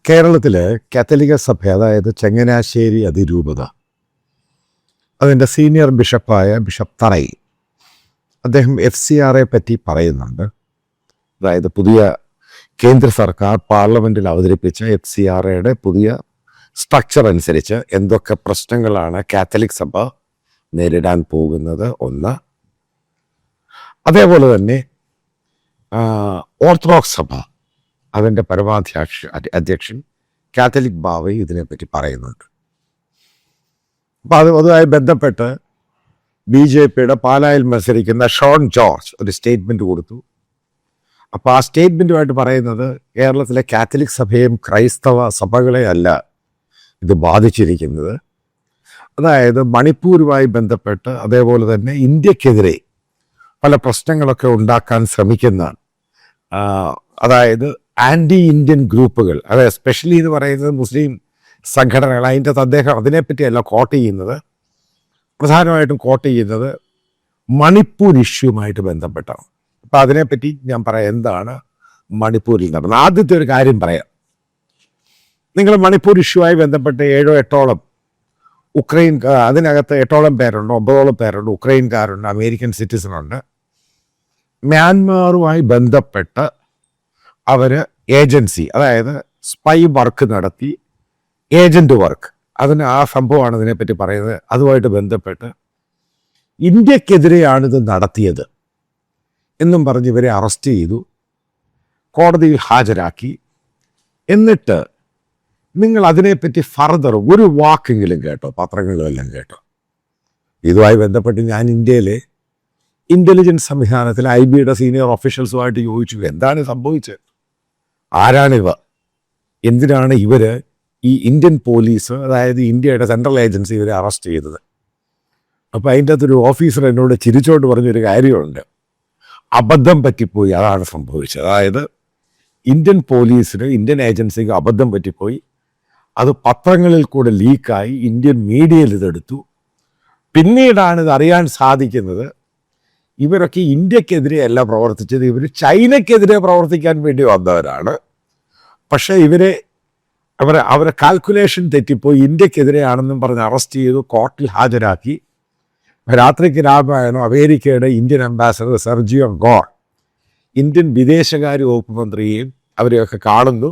കേരളത്തിൽ കാത്തലിക സഭ, അതായത് ചങ്ങനാശ്ശേരി അതിരൂപത, അതിൻ്റെ സീനിയർ ബിഷപ്പായ ബിഷപ്പ് തറൈ അദ്ദേഹം FCRയെ പറ്റി പറയുന്നുണ്ട്. അതായത് പുതിയ കേന്ദ്ര സർക്കാർ പാർലമെൻറ്റിൽ അവതരിപ്പിച്ച FCRയുടെ പുതിയ സ്ട്രക്ചർ അനുസരിച്ച് എന്തൊക്കെ പ്രശ്നങ്ങളാണ് കാത്തലിക് സഭ നേരിടാൻ പോകുന്നത് ഒന്ന്. അതേപോലെ തന്നെ ഓർത്തഡോക്സ് സഭ അതിൻ്റെ അധ്യക്ഷൻ കാത്തലിക് ബാവ ഇതിനെപ്പറ്റി പറയുന്നുണ്ട്. അപ്പോൾ അതുമായി ബന്ധപ്പെട്ട് BJPയുടെ പാലായിൽ മത്സരിക്കുന്ന ഷോൺ ജോർജ് ഒരു സ്റ്റേറ്റ്മെൻറ്റ് കൊടുത്തു. അപ്പോൾ ആ സ്റ്റേറ്റ്മെൻറ്റുമായിട്ട് പറയുന്നത് കേരളത്തിലെ കാത്തലിക് സഭയും ക്രൈസ്തവ സഭകളെ അല്ല ഇത് ബാധിച്ചിരിക്കുന്നത്. അതായത് മണിപ്പൂരുമായി ബന്ധപ്പെട്ട് അതേപോലെ തന്നെ ഇന്ത്യക്കെതിരെ പല പ്രശ്നങ്ങളൊക്കെ ഉണ്ടാക്കാൻ ശ്രമിക്കുന്ന അതായത് ആൻറ്റി ഇന്ത്യൻ ഗ്രൂപ്പുകൾ, അതായത് എസ്പെഷ്യലി എന്ന് പറയുന്നത് മുസ്ലിം സംഘടനകൾ, അദ്ദേഹം അതിനെപ്പറ്റിയല്ല കോട്ട് ചെയ്യുന്നത്. പ്രധാനമായിട്ടും കോട്ട് ചെയ്യുന്നത് മണിപ്പൂർ ഇഷ്യൂമായിട്ട് ബന്ധപ്പെട്ടാണ്. അപ്പോൾ അതിനെപ്പറ്റി ഞാൻ പറയാം എന്താണ് മണിപ്പൂരിൽ നടന്നത്. ആദ്യത്തെ ഒരു കാര്യം പറയാം. നിങ്ങൾ മണിപ്പൂർ ഇഷ്യൂമായി ബന്ധപ്പെട്ട് 7-8ഓളം അതിനകത്ത് 8ഓളം പേരുണ്ട്, 9ഓളം പേരുണ്ട്, ഉക്രൈൻകാരുണ്ട്, അമേരിക്കൻ സിറ്റിസണുണ്ട്. മ്യാൻമാറുമായി ബന്ധപ്പെട്ട് അവർ ഏജൻസി, അതായത് സ്പൈ വർക്ക് നടത്തി, ഏജൻറ്റ് വർക്ക്, ആ സംഭവമാണ് ഇതിനെപ്പറ്റി പറയുന്നത്. അതുമായിട്ട് ബന്ധപ്പെട്ട് ഇന്ത്യക്കെതിരെയാണിത് നടത്തിയത് എന്നും പറഞ്ഞ് ഇവരെ അറസ്റ്റ് ചെയ്തു, കോടതിയിൽ ഹാജരാക്കി. എന്നിട്ട് നിങ്ങൾ അതിനെപ്പറ്റി ഫർദർ ഒരു വാക്കെങ്കിലും കേട്ടോ, പത്രങ്ങളിലെല്ലാം കേട്ടോ? ഇതുമായി ബന്ധപ്പെട്ട് ഞാൻ ഇന്ത്യയിലെ ഇൻ്റലിജൻസ് സംവിധാനത്തിൽ IBയുടെ സീനിയർ ഓഫീഷ്യൽസുമായിട്ട് ചോദിച്ചു, എന്താണ് സംഭവിച്ചത്, ആരാണിവ, എന്തിനാണ് ഇവർ ഈ ഇന്ത്യൻ പോലീസ്, അതായത് ഇന്ത്യയുടെ സെൻട്രൽ ഏജൻസി ഇവരെ അറസ്റ്റ് ചെയ്തത്? അപ്പോൾ അതിൻ്റെ അകത്തൊരു ഓഫീസർ എന്നോട് ചിരിച്ചോണ്ട് പറഞ്ഞൊരു കാര്യമുണ്ട്, അബദ്ധം പറ്റിപ്പോയി, അതാണ് സംഭവിച്ചത്. അതായത് ഇന്ത്യൻ പോലീസിന്, ഇന്ത്യൻ ഏജൻസിക്ക് അബദ്ധം പറ്റിപ്പോയി, അത് പത്രങ്ങളിൽ കൂടെ ലീക്കായി, ഇന്ത്യൻ മീഡിയയിൽ ഇതെടുത്തു. പിന്നീടാണ് ഇത് അറിയാൻ സാധിക്കുന്നത് ഇവരൊക്കെ ഇന്ത്യക്കെതിരെയല്ല പ്രവർത്തിച്ചത്, ഇവർ ചൈനയ്ക്കെതിരെ പ്രവർത്തിക്കാൻ വേണ്ടി വന്നവരാണ്. പക്ഷേ അവരെ കാൽക്കുലേഷൻ തെറ്റിപ്പോയി, ഇന്ത്യക്കെതിരെയാണെന്നും പറഞ്ഞ് അറസ്റ്റ് ചെയ്തു, കോർട്ടിൽ ഹാജരാക്കി. രാത്രിക്ക് രാമായണം അമേരിക്കയുടെ Indian ambassador Sergio Gorr Indian വിദേശകാര്യ വകുപ്പ് മന്ത്രിയെയും അവരെയൊക്കെ കാണുന്നു.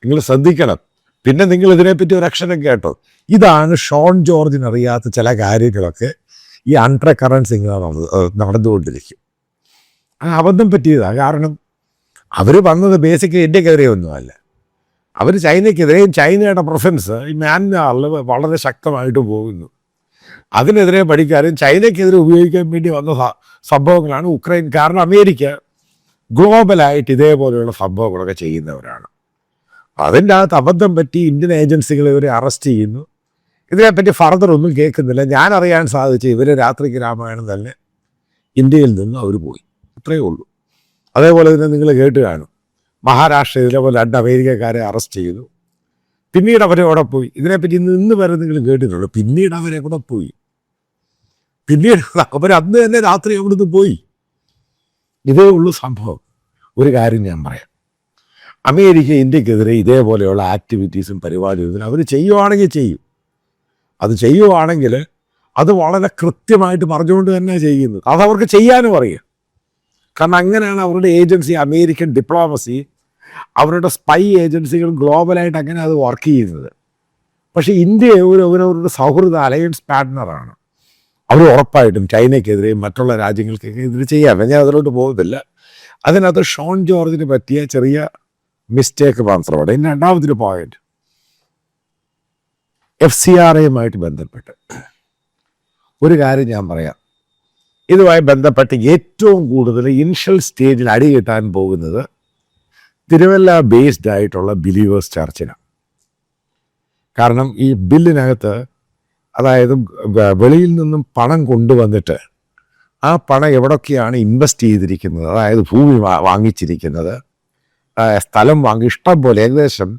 നിങ്ങൾ ശ്രദ്ധിക്കണം. പിന്നെ നിങ്ങൾ ഇതിനെപ്പറ്റി ഒരു അക്ഷരം കേട്ടോ? ഇതാണ് ഷോൺ ജോർജിനറിയാത്ത ചില കാര്യങ്ങളൊക്കെ ഈ അണ്ടർ കറൻസ് ഇങ്ങനെ നടന്നുകൊണ്ടിരിക്കും. അബദ്ധം പറ്റിയതാണ്. കാരണം അവർ വന്നത് ബേസിക്കലി ഇന്ത്യക്കെതിരെ ഒന്നുമല്ല, അവർ ചൈനയ്ക്കെതിരെയും ചൈനയുടെ പ്രസൻസ് ഈ മ്യാൻമാറിൽ വളരെ ശക്തമായിട്ട് പോകുന്നു. അതിനെതിരെ പഠിക്കാനും ചൈനയ്ക്കെതിരെ ഉപയോഗിക്കാൻ വേണ്ടി വന്ന സംഭവങ്ങളാണ് ഉക്രൈൻ. കാരണം അമേരിക്ക ഗ്ലോബലായിട്ട് ഇതേപോലെയുള്ള സംഭവങ്ങളൊക്കെ ചെയ്യുന്നവരാണ്. അതിൻ്റെ അകത്ത് അബദ്ധം പറ്റി ഇന്ത്യൻ ഏജൻസികൾ ഇവരെ അറസ്റ്റ് ചെയ്യുന്നു. ഇതിനെപ്പറ്റി ഫർദർ ഒന്നും കേൾക്കുന്നില്ല. ഞാൻ അറിയാൻ സാധിച്ചു ഇവർ രാത്രിക്ക് രാമായണം തന്നെ ഇന്ത്യയിൽ നിന്ന് അവർ പോയി, അത്രയേ ഉള്ളൂ. അതേപോലെ തന്നെ നിങ്ങൾ കേട്ട് കാണും, മഹാരാഷ്ട്രയിൽ ഇതേപോലെ 2 അമേരിക്കക്കാരെ അറസ്റ്റ് ചെയ്തു. പിന്നീട് അവരെ അവിടെ പോയി. ഇതിനെപ്പറ്റി ഇന്ന് വരെ നിങ്ങൾ കേട്ടിട്ടുള്ളൂ. പിന്നീട് അവരെ കൂടെ പോയി, പിന്നീട് അവർ അന്ന് തന്നെ രാത്രി അവിടുന്ന് പോയി. ഇതേ ഉള്ളൂ സംഭവം. ഒരു കാര്യം ഞാൻ പറയാം, അമേരിക്ക ഇന്ത്യക്കെതിരെ ഇതേപോലെയുള്ള ആക്ടിവിറ്റീസും പരിപാടികളും അവർ ചെയ്യുവാണെങ്കിൽ ചെയ്യും. അത് ചെയ്യുവാണെങ്കിൽ അത് വളരെ കൃത്യമായിട്ട് പറഞ്ഞുകൊണ്ട് തന്നെ ചെയ്യുന്നത്. അതവർക്ക് ചെയ്യാനും അറിയാം. കാരണം അങ്ങനെയാണ് അവരുടെ ഏജൻസി, അമേരിക്കൻ ഡിപ്ലോമസി, അവരുടെ സ്പൈ ഏജൻസികൾ ഗ്ലോബലായിട്ട് അങ്ങനെ അത് വർക്ക് ചെയ്യുന്നത്. പക്ഷേ ഇന്ത്യ അവരവരുടെ സൗഹൃദ അലയൻസ് പാർട്ട്ണറാണ്. അവർ ഉറപ്പായിട്ടും ചൈനയ്ക്കെതിരെയും മറ്റുള്ള രാജ്യങ്ങൾക്കൊക്കെ എതിരെ ചെയ്യാം. ഞാൻ അതിലോട്ട് പോകുന്നില്ല. അതിനകത്ത് ഷോൺ ജോർജിന് പറ്റിയ ചെറിയ മിസ്റ്റേക്ക് മാത്രമാണ്. ഇനി രണ്ടാമതൊരു പോയിന്റ്, FCRയുമായിട്ട് ബന്ധപ്പെട്ട് ഒരു കാര്യം ഞാൻ പറയാം. ഇതുമായി ബന്ധപ്പെട്ട് ഏറ്റവും കൂടുതൽ ഇനിഷ്യൽ സ്റ്റേജിൽ അടി കിട്ടാൻ പോകുന്നത് തിരുവല്ല ബേസ്ഡ് ആയിട്ടുള്ള ബിലീവേഴ്സ് ചർച്ചിനാണ്. കാരണം ഈ ബില്ലിനകത്ത്, അതായത് വെളിയിൽ നിന്നും പണം കൊണ്ടുവന്നിട്ട് ആ പണം എവിടൊക്കെയാണ് ഇൻവെസ്റ്റ് ചെയ്തിരിക്കുന്നത്, അതായത് ഭൂമി വാങ്ങിച്ചിരിക്കുന്നത്, സ്ഥലം വാങ്ങി ഇഷ്ടം പോലെ, ഏകദേശം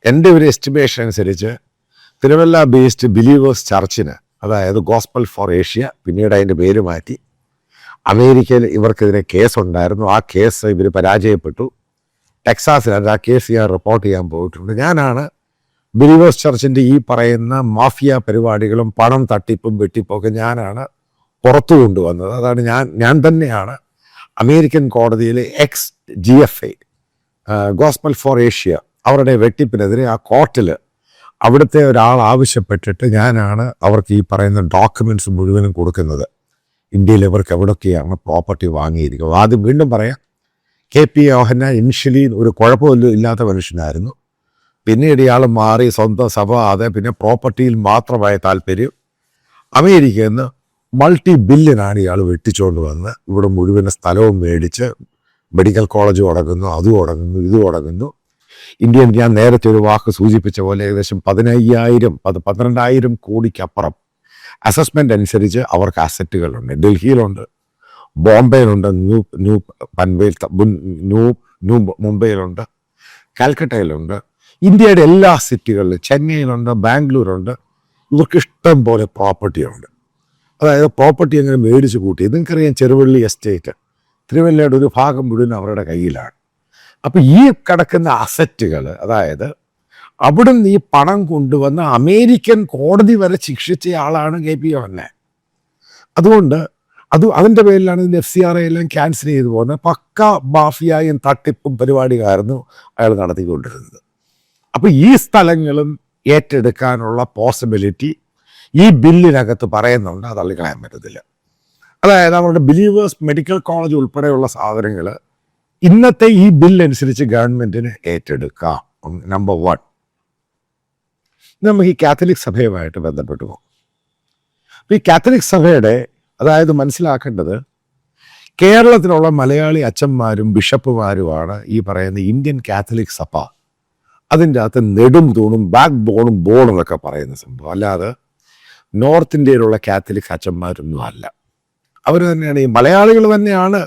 എൻ്റെ ഒരു എസ്റ്റിമേഷൻ അനുസരിച്ച് തിരുവല്ല ബേസ്ഡ് ബിലീവേഴ്സ് ചർച്ചിന്, അതായത് ഗോസ്പൽ ഫോർ ഏഷ്യ, പിന്നീട് അതിൻ്റെ പേര് മാറ്റി, അമേരിക്കയിൽ ഇവർക്കെതിരെ കേസുണ്ടായിരുന്നു. ആ കേസ് ഇവർ പരാജയപ്പെട്ടു. ടെക്സാസിൽ ആ കേസ് ഞാൻ റിപ്പോർട്ട് ചെയ്യാൻ പോയിട്ടുണ്ട്. ഞാനാണ് ബിലീവേഴ്സ് ചർച്ചിൻ്റെ ഈ പറയുന്ന മാഫിയ പരിപാടികളും പണം തട്ടിപ്പും വെട്ടിപ്പൊക്കെ ഞാനാണ് പുറത്തു കൊണ്ടുവന്നത്. അതാണ് ഞാൻ തന്നെയാണ് അമേരിക്കൻ കോടതിയിലെ GFA ഗോസ്പൽ ഫോർ ഏഷ്യ അവരുടെ വെട്ടിപ്പിനെതിരെ ആ കോർട്ടിൽ അവിടുത്തെ ഒരാൾ ആവശ്യപ്പെട്ടിട്ട് ഞാനാണ് അവർക്ക് ഈ പറയുന്ന ഡോക്യുമെൻറ്റ്സ് മുഴുവനും കൊടുക്കുന്നത്. ഇന്ത്യയിൽ ഇവർക്ക് എവിടെയൊക്കെയാണ് പ്രോപ്പർട്ടി വാങ്ങിയിരിക്കുന്നത്. ആദ്യം വീണ്ടും പറയാം, KP യോഹന്നാൻ ഇനിഷ്യലി ഒരു കുഴപ്പമില്ല ഇല്ലാത്ത മനുഷ്യനായിരുന്നു. പിന്നീട് ഇയാൾ മാറി സ്വന്തം സഭ പിന്നെ പ്രോപ്പർട്ടിയിൽ മാത്രമായ താല്പര്യം. അമേരിക്കയിൽ നിന്ന് $multi-billion ഇയാൾ വെട്ടിച്ചുകൊണ്ട് വന്ന് ഇവിടെ മുഴുവൻ സ്ഥലവും മേടിച്ച് മെഡിക്കൽ കോളേജ് തുടങ്ങുന്നു, അതും തുടങ്ങുന്നു, ഇത് തുടങ്ങുന്നു. ഇന്ത്യൻ ഞാൻ നേരത്തെ ഒരു വാക്ക് സൂചിപ്പിച്ച പോലെ ഏകദേശം 12,000 കോടിക്കപ്പുറം അസസ്മെൻ്റ് അനുസരിച്ച് അവർക്ക് അസറ്റുകളുണ്ട്. ഡൽഹിയിലുണ്ട്, ബോംബെയിലുണ്ട്, മുംബൈയിലുണ്ട്, കാൽക്കട്ടയിലുണ്ട്, ഇന്ത്യയുടെ എല്ലാ സിറ്റികളിലും, ചെന്നൈയിലുണ്ട്, ബാംഗ്ലൂരുണ്ട്. ഇവർക്ക് ഇഷ്ടം പോലെ പ്രോപ്പർട്ടിയുണ്ട്. അതായത് പ്രോപ്പർട്ടി അങ്ങനെ മേടിച്ച് കൂട്ടി. നിങ്ങൾക്കറിയാം ചെറുവള്ളി എസ്റ്റേറ്റ്, തിരുവല്ലയുടെ ഒരു ഭാഗം മുഴുവൻ അവരുടെ കയ്യിലാണ്. അപ്പോൾ ഈ കിടക്കുന്ന അസറ്റുകൾ, അതായത് അവിടുന്ന് ഈ പണം കൊണ്ടുവന്ന് അമേരിക്കൻ കോടതി വരെ ശിക്ഷിച്ച ആളാണ് KP യോഹന്നാൻ. അതുകൊണ്ട് അതിൻ്റെ പേരിലാണ് ഇതിൻ്റെ FCRA എല്ലാം ക്യാൻസൽ ചെയ്തു പോകുന്നത്. പക്ക മാഫിയായും തട്ടിപ്പും പരിപാടിയായിരുന്നു അയാൾ നടത്തിക്കൊണ്ടിരുന്നത്. അപ്പോൾ ഈ സ്ഥലങ്ങളും ഏറ്റെടുക്കാനുള്ള പോസിബിലിറ്റി ഈ ബില്ലിനകത്ത് പറയുന്നുണ്ട്. അത് തള്ളിക്കളയാൻ പറ്റത്തില്ല. അതായത് അവരുടെ ബിലീവേഴ്സ് മെഡിക്കൽ കോളേജ് ഉൾപ്പെടെയുള്ള സാധനങ്ങൾ ഇന്നത്തെ ഈ ബില്ലനുസരിച്ച് ഗവൺമെൻറ്റിന് ഏറ്റെടുക്കാം. നമ്പർ 1. നമുക്ക് ഈ കാത്തലിക് സഭയുമായിട്ട് ബന്ധപ്പെട്ടു പോകും. അപ്പോൾ ഈ കാത്തലിക് സഭയുടെ അതായത് മനസ്സിലാക്കേണ്ടത്, കേരളത്തിലുള്ള മലയാളി അച്ഛന്മാരും ബിഷപ്പുമാരുമാണ് ഈ പറയുന്ന ഇന്ത്യൻ കാത്തലിക് സഭ. അതിൻ്റെ അകത്ത് നെടും തൂണും ബാക്ക് ബോണും എന്നൊക്കെ പറയുന്ന സംഭവം. അല്ലാതെ നോർത്ത് ഇന്ത്യയിലുള്ള കാത്തലിക് അച്ഛന്മാരൊന്നും അല്ല. അവർ തന്നെയാണ്, ഈ മലയാളികൾ തന്നെയാണ്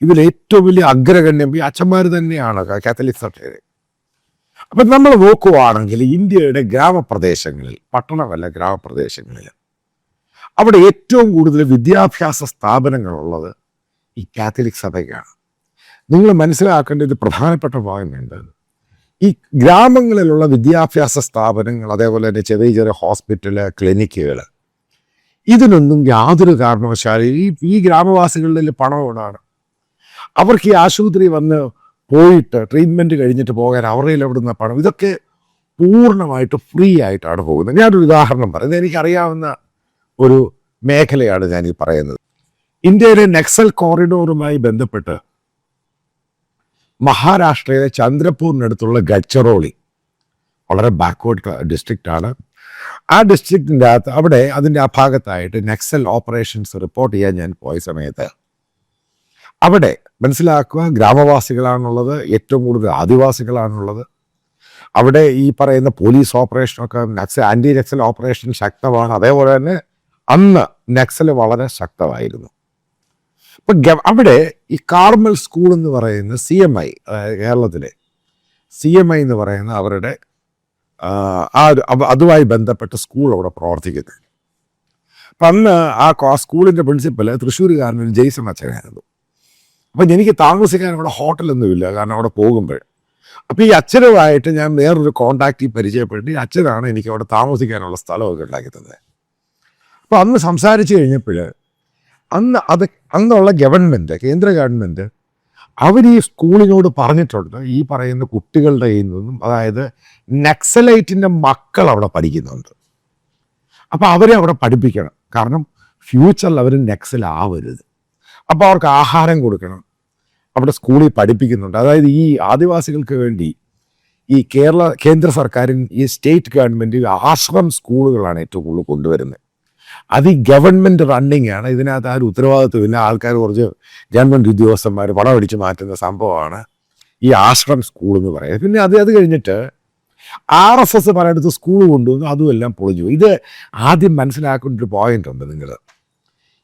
ഇതിൽ ഏറ്റവും വലിയ അഗ്രഗണ്യം. ഈ അച്ഛന്മാർ തന്നെയാണ് കാത്തലിക് സഭയുടെ. അപ്പം നമ്മൾ നോക്കുവാണെങ്കിൽ ഇന്ത്യയുടെ ഗ്രാമപ്രദേശങ്ങളിൽ, പട്ടണമല്ല ഗ്രാമപ്രദേശങ്ങളിൽ, അവിടെ ഏറ്റവും കൂടുതൽ വിദ്യാഭ്യാസ സ്ഥാപനങ്ങളുള്ളത് ഈ കാത്തലിക് സഭയ്ക്കാണ്. നിങ്ങൾ മനസ്സിലാക്കേണ്ട ഒരു പ്രധാനപ്പെട്ട ഭാഗമുണ്ട്. ഈ ഗ്രാമങ്ങളിലുള്ള വിദ്യാഭ്യാസ സ്ഥാപനങ്ങൾ, അതേപോലെ തന്നെ ചെറിയ ചെറിയ ഹോസ്പിറ്റല്, ക്ലിനിക്കുകൾ, ഇതിനൊന്നും യാതൊരു കാരണവശാലും ഈ ഗ്രാമവാസികളിൽ പണമാണ്. അവർക്ക് ഈ ആശുപത്രി വന്ന് പോയിട്ട് ട്രീറ്റ്മെൻറ്റ് കഴിഞ്ഞിട്ട് പോകാൻ അവരുടെ എവിടുന്ന പണം, ഇതൊക്കെ പൂർണ്ണമായിട്ട് ഫ്രീ ആയിട്ടാണ് പോകുന്നത്. ഞാനൊരു ഉദാഹരണം പറയുന്നത്, എനിക്കറിയാവുന്ന ഒരു മേഖലയാണ് ഞാനീ പറയുന്നത്. ഇന്ത്യയിലെ നക്സൽ കോറിഡോറുമായി ബന്ധപ്പെട്ട് മഹാരാഷ്ട്രയിലെ ചന്ദ്രപൂരിനടുത്തുള്ള ഗഡ്ചറോളി വളരെ ബാക്ക്വേർഡ് ഡിസ്ട്രിക്റ്റാണ്. ആ ഡിസ്ട്രിക്റ്റിൻ്റെ അകത്ത് അവിടെ അതിൻ്റെ ആ ഭാഗത്തായിട്ട് നക്സൽ ഓപ്പറേഷൻസ് റിപ്പോർട്ട് ചെയ്യാൻ ഞാൻ പോയ സമയത്ത് അവിടെ മനസ്സിലാക്കുക, ഗ്രാമവാസികളാണുള്ളത്, ഏറ്റവും കൂടുതൽ ആദിവാസികളാണുള്ളത്. അവിടെ ഈ പറയുന്ന പോലീസ് ഓപ്പറേഷനൊക്കെ ആൻറ്റി നക്സൽ ഓപ്പറേഷൻ ശക്തമാണ്. അതേപോലെ തന്നെ അന്ന് നക്സൽ വളരെ ശക്തമായിരുന്നു. ഇപ്പം അവിടെ ഈ കാർമൽ സ്കൂൾ എന്ന് പറയുന്ന CMI, കേരളത്തിലെ CMI എന്ന് പറയുന്ന അവരുടെ അതുമായി ബന്ധപ്പെട്ട സ്കൂൾ അവിടെ പ്രവർത്തിക്കുന്നത്. അപ്പം അന്ന് ആ സ്കൂളിൻ്റെ പ്രിൻസിപ്പൽ തൃശ്ശൂരുകാരൻ ജെയ്സൺ അച്ഛനായിരുന്നു. അപ്പം എനിക്ക് താമസിക്കാൻ അവിടെ ഹോട്ടലൊന്നുമില്ല, കാരണം അവിടെ പോകുമ്പോൾ. അപ്പോൾ ഈ അച്ഛനുമായിട്ട് ഞാൻ വേറൊരു കോണ്ടാക്റ്റിൽ പരിചയപ്പെട്ട് ഈ അച്ഛനാണ് എനിക്ക് അവിടെ താമസിക്കാനുള്ള സ്ഥലമൊക്കെ ഉണ്ടാക്കി തന്നത്. അപ്പോൾ അന്ന് സംസാരിച്ച് കഴിഞ്ഞപ്പോൾ അന്നുള്ള ഗവൺമെൻറ്, കേന്ദ്ര ഗവൺമെൻറ്, അവർ ഈ സ്കൂളിനോട് പറഞ്ഞിട്ടുണ്ട് ഈ പറയുന്ന കുട്ടികളുടെ കയ്യിൽ നിന്നും, അതായത് നക്സലൈറ്റിൻ്റെ മക്കൾ അവിടെ പഠിക്കുന്നുണ്ട്, അപ്പോൾ അവരെ അവിടെ പഠിപ്പിക്കണം. കാരണം ഫ്യൂച്ചറിൽ അവർ നക്സലാവരുത്. അപ്പോൾ അവർക്ക് ആഹാരം കൊടുക്കണം. അവിടെ സ്കൂളിൽ പഠിപ്പിക്കുന്നുണ്ട്. അതായത് ഈ ആദിവാസികൾക്ക് വേണ്ടി ഈ കേന്ദ്ര സർക്കാരും ഈ സ്റ്റേറ്റ് ഗവൺമെൻറ് ആശ്രം സ്കൂളുകളാണ് ഏറ്റവും കൂടുതൽ കൊണ്ടുവരുന്നത്. അത് ഈ ഗവൺമെൻറ് റണ്ണിങ് ആണ്. ഇതിനകത്ത് ആ ഒരു ഉത്തരവാദിത്വമില്ല. ആൾക്കാർ കുറച്ച് ഗവൺമെൻറ് ഉദ്യോഗസ്ഥന്മാർ പണം അടിച്ച് മാറ്റുന്ന സംഭവമാണ് ഈ ആശ്രം സ്കൂൾ എന്ന് പറയുന്നത്. പിന്നെ അത് കഴിഞ്ഞിട്ട് RSS പലയിടത്ത് സ്കൂൾ കൊണ്ടുവന്നു, അതും എല്ലാം പൊളിഞ്ഞു. ഇത് ആദ്യം മനസ്സിലാക്കേണ്ട ഒരു പോയിന്റ് ഉണ്ട്. നിങ്ങൾ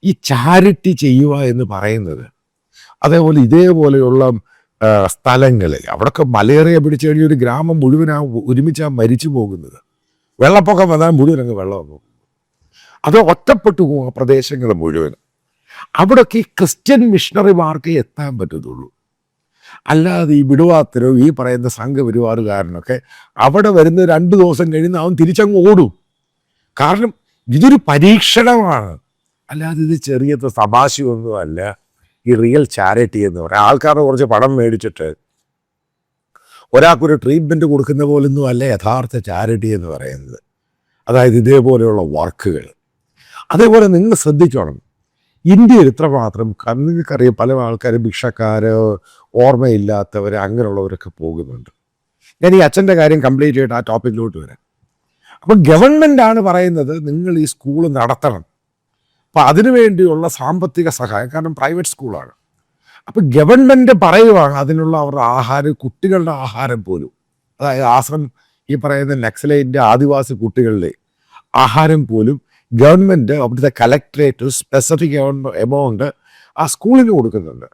ഈ ചാരിറ്റി ചെയ്യുക എന്ന് പറയുന്നത്, അതേപോലെ ഇതേപോലെയുള്ള സ്ഥലങ്ങളിൽ അവിടെയൊക്കെ മലേറിയ പിടിച്ചു കഴിഞ്ഞ ഒരു ഗ്രാമം മുഴുവൻ ഒരുമിച്ചാണ് മരിച്ചു പോകുന്നത്. വെള്ളപ്പൊക്കം വന്നാൽ മുഴുവൻ അങ്ങ് വെള്ളം പോകും. അത് ഒറ്റപ്പെട്ടു പോകുക പ്രദേശങ്ങൾ മുഴുവൻ. അവിടെയൊക്കെ ഈ ക്രിസ്ത്യൻ മിഷണറിമാർക്ക് എത്താൻ പറ്റത്തുള്ളൂ. അല്ലാതെ ഈ വിടുവാത്തരോ ഈ പറയുന്ന സംഘപരിവാറുകാരനൊക്കെ അവിടെ വരുന്ന 2 ദിവസം കഴിയുന്ന അവൻ തിരിച്ചങ്ങ് ഓടും. കാരണം ഇതൊരു പരീക്ഷണമാണ്. അല്ലാതെ ഇത് ചെറിയ തമാശയൊന്നും അല്ല. ഈ റിയൽ ചാരിറ്റി എന്ന് പറയാം. ആൾക്കാരുടെ കുറച്ച് പണം മേടിച്ചിട്ട് ഒരാൾക്കൊരു ട്രീറ്റ്മെൻറ്റ് കൊടുക്കുന്ന പോലൊന്നും അല്ല യഥാർത്ഥ ചാരിറ്റി എന്ന് പറയുന്നത്. അതായത് ഇതേപോലെയുള്ള വർക്കുകൾ. അതേപോലെ നിങ്ങൾ ശ്രദ്ധിച്ചോണം, ഇന്ത്യയിൽ ഇത്രമാത്രം നിങ്ങൾക്കറിയാം പല ആൾക്കാരും ഭിക്ഷക്കാർ, ഓർമ്മയില്ലാത്തവർ, അങ്ങനെയുള്ളവരൊക്കെ പോകുന്നുണ്ട്. ഞാൻ ഈ അച്ഛൻ്റെ കാര്യം കംപ്ലീറ്റ് ചെയ്തിട്ട് ആ ടോപ്പിക്കിലോട്ട് വരാം. അപ്പം ഗവൺമെൻറ്റാണ് പറയുന്നത് നിങ്ങൾ ഈ സ്കൂൾ നടത്തണം. അപ്പം അതിനു വേണ്ടിയുള്ള സാമ്പത്തിക സഹായം, കാരണം പ്രൈവറ്റ് സ്കൂളാണ്. അപ്പം ഗവൺമെൻറ് പറയുവാണ് അതിനുള്ള അവരുടെ ആഹാരം, കുട്ടികളുടെ ആഹാരം പോലും, അതായത് ആശ്രം ഈ പറയുന്ന നക്സലൈറ്റിൻ്റെ ആദിവാസി കുട്ടികളുടെ ആഹാരം പോലും ഗവൺമെൻറ് അവിടുത്തെ കലക്ട്രേറ്റ് സ്പെസിഫിക് എമൗണ്ട് ആ സ്കൂളിന് കൊടുക്കുന്നുണ്ട്.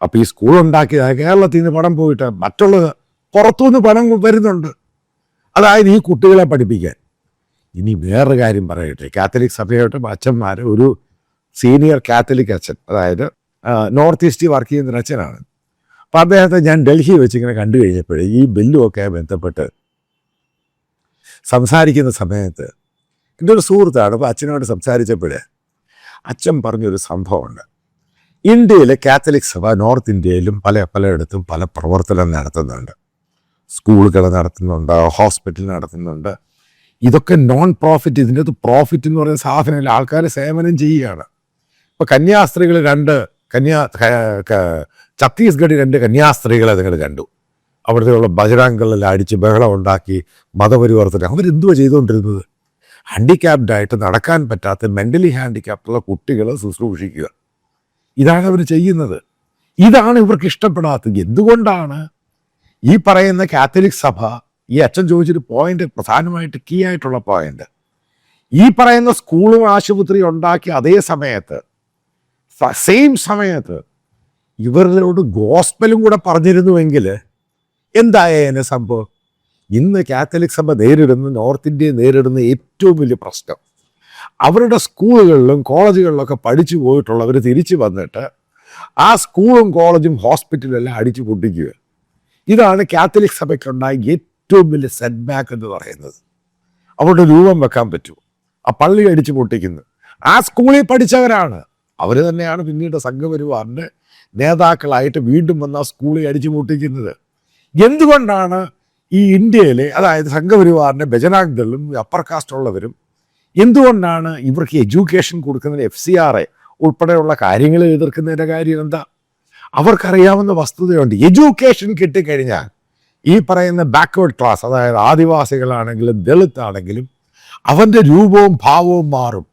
അപ്പോൾ ഈ സ്കൂൾ ഉണ്ടാക്കിയ കേരളത്തിൽ നിന്ന് പണം പോയിട്ട് മറ്റുള്ളത് പുറത്തുനിന്ന് പണം വരുന്നുണ്ട്, അതായത് ഈ കുട്ടികളെ പഠിപ്പിക്കാൻ. ഇനി വേറൊരു കാര്യം പറയട്ടെ, കാത്തലിക് സഭയായിട്ട് അച്ഛന്മാർ, ഒരു സീനിയർ കാത്തലിക് അച്ഛൻ, അതായത് നോർത്ത് ഈസ്റ്റ് വർക്ക് ചെയ്യുന്ന അച്ഛനാണ്. അപ്പം അദ്ദേഹത്തെ ഞാൻ ഡൽഹി വെച്ച് ഇങ്ങനെ കണ്ടു കഴിഞ്ഞപ്പോഴേ ഈ ബില്ലുമൊക്കെ ബന്ധപ്പെട്ട് സംസാരിക്കുന്ന സമയത്ത് എൻ്റെ ഒരു സുഹൃത്താണ്. അപ്പോൾ അച്ഛനോട് സംസാരിച്ചപ്പോഴേ അച്ഛൻ പറഞ്ഞൊരു സംഭവമുണ്ട്. ഇന്ത്യയിലെ കാത്തലിക് സഭ നോർത്ത് ഇന്ത്യയിലും പലയിടത്തും പല പ്രവർത്തനം നടത്തുന്നുണ്ട്. സ്കൂളുകൾ നടത്തുന്നുണ്ട്, ഹോസ്പിറ്റൽ നടത്തുന്നുണ്ട്. ഇതൊക്കെ നോൺ പ്രോഫിറ്റ്. ഇതിൻ്റെ അത് പ്രോഫിറ്റ് എന്ന് പറയുന്ന സാധനമില്ല, ആൾക്കാർ സേവനം ചെയ്യുകയാണ്. ഇപ്പോൾ കന്യാസ്ത്രീകൾ ഛത്തീസ്ഗഡ് 2 കന്യാസ്ത്രീകളെ നിങ്ങൾ കണ്ടു. അവിടുത്തെയുള്ള ബജറാങ്കളിൽ അടിച്ച് ബഹളം ഉണ്ടാക്കി മതപരിവർത്തനം. അവരെന്തുവാ ചെയ്തുകൊണ്ടിരുന്നത്? ഹാൻഡിക്യാപ്ഡായിട്ട് നടക്കാൻ പറ്റാത്ത മെൻ്റലി ഹാൻഡിക്യാപ്റ്റുള്ള കുട്ടികളെ ശുശ്രൂഷിക്കുക. ഇതാണ് അവർ ചെയ്യുന്നത്. ഇതാണ് ഇവർക്ക് ഇഷ്ടപ്പെടാത്തത്. എന്തുകൊണ്ടാണ് ഈ പറയുന്ന കാത്തലിക് സഭ, ഈ അച്ഛൻ ചോദിച്ചൊരു പോയിന്റ്, പ്രധാനമായിട്ട് കീ ആയിട്ടുള്ള പോയിന്റ്, ഈ പറയുന്ന സ്കൂളും ആശുപത്രിയും ഉണ്ടാക്കി അതേ സമയത്ത് സെയിം സമയത്ത് ഇവരോട് ഗോസ്പലും കൂടെ പറഞ്ഞിരുന്നുവെങ്കിൽ എന്തായേനെ സംഭവം? ഇന്ന് കാത്തലിക് സഭ നേരിടുന്ന, നോർത്ത് ഇന്ത്യ നേരിടുന്ന ഏറ്റവും വലിയ പ്രശ്നം, അവരുടെ സ്കൂളുകളിലും കോളേജുകളിലൊക്കെ പഠിച്ചു പോയിട്ടുള്ളവർ തിരിച്ചു വന്നിട്ട് ആ സ്കൂളും കോളേജും ഹോസ്പിറ്റലും എല്ലാം അടിച്ചു പൊട്ടിക്കുക. ഇതാണ് കാത്തലിക് സഭയ്ക്കുണ്ടായ ഏറ്റവും വലിയ സെറ്റ് ബാക്ക് എന്ന് പറയുന്നത്. അവരുടെ രൂപം വെക്കാൻ പറ്റുമോ? ആ പള്ളി അടിച്ചു പൊട്ടിക്കുന്നത് ആ സ്കൂളിൽ പഠിച്ചവരാണ്. അവർ തന്നെയാണ് പിന്നീട് സംഘപരിവാറിൻ്റെ നേതാക്കളായിട്ട് വീണ്ടും വന്ന ആ സ്കൂളിൽ അടിച്ചു പൊട്ടിക്കുന്നത്. എന്തുകൊണ്ടാണ് ഈ ഇന്ത്യയിലെ, അതായത് സംഘപരിവാറിൻ്റെ ബജനാങ്ദളും അപ്പർ കാസ്റ്റ് ഉള്ളവരും എന്തുകൊണ്ടാണ് ഇവർക്ക് എഡ്യൂക്കേഷൻ കൊടുക്കുന്നതിന് FCRA ഉൾപ്പെടെയുള്ള കാര്യങ്ങൾ എതിർക്കുന്നതിൻ്റെ കാര്യം എന്താ? അവർക്കറിയാവുന്ന വസ്തുതയുണ്ട്. എഡ്യൂക്കേഷൻ കിട്ടിക്കഴിഞ്ഞാൽ ഈ പറയുന്ന ബാക്ക്വേർഡ് ക്ലാസ്, അതായത് ആദിവാസികളാണെങ്കിലും ദളിത് ആണെങ്കിലും അവൻ്റെ രൂപവും ഭാവവും മാറും.